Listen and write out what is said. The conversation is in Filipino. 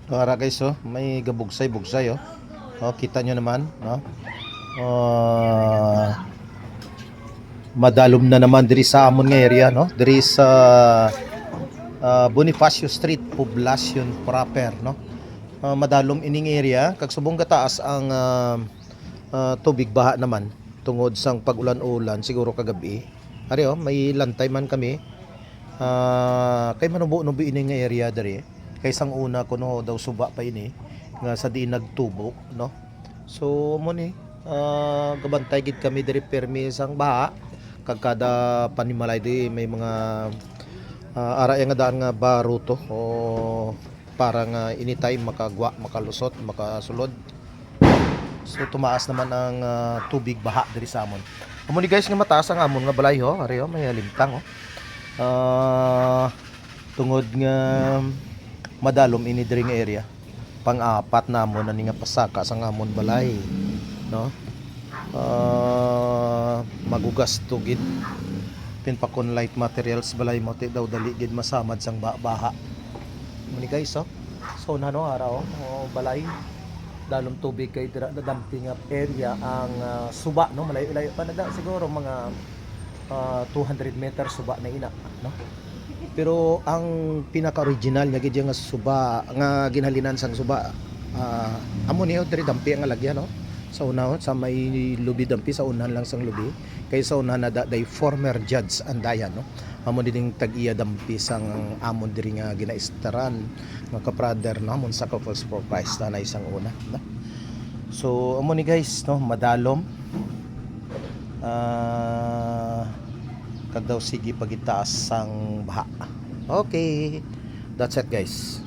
Para guys, oh, may gabugsay-bugsay, oh. Oh, kita nyo naman, no? Uh, madalom na naman diri sa amon nga area, no? Diri sa Bonifacio Street, Poblacion proper, no? Madalom ining area, kag subong kataas ang tubig baha naman tungod sang pag-ulan-ulan siguro kagabi. Ari, oh, may lantay man kami. Kay manubo-nubo ini nga area diri. Kay sang una kuno daw suba pa ini nga sa di nagtubok, no? So mo ni gabantay gid kami diri permi sang baha kag kada panimalay di may mga ara nga daan nga baro to o para nga anytime makagwa, makalusot, makasulod. So tumaas naman ang tubig baha diri sa amon. Amo ni guys nga mataas ang amon nga balay ho, ari ho may limtang ho. Tungod nga madalom ini diri nga area. Pang-apat namon ani nga pasaka sa amon balay, no? Magugas to gid pinpakon light materials balay mo ti daw dali gid masamad sang baha. Muni guys, oh. So nano araw balay dalom tubig kay dira na dumping up area ang suba, no? Malayo-layo pa na da siguro mga 200 meters suba na ina, no? Pero ang pinaka-original nga gid nga suba nga ginhalinan sang suba amo niyo diri dampi ang lagyan, no? Sa una sa may lubi dampi sa unahan lang sang lubi kay sa unahan na day former judge Andayan, no? Amo din tag-iya dampi sang amon diri nga ginaistaran nga kaprader namon sa Couples for Christ na isang una, no? So amo ni guys, no, madalom kag daw sige pagitaas sang baha. Okay, that's it guys.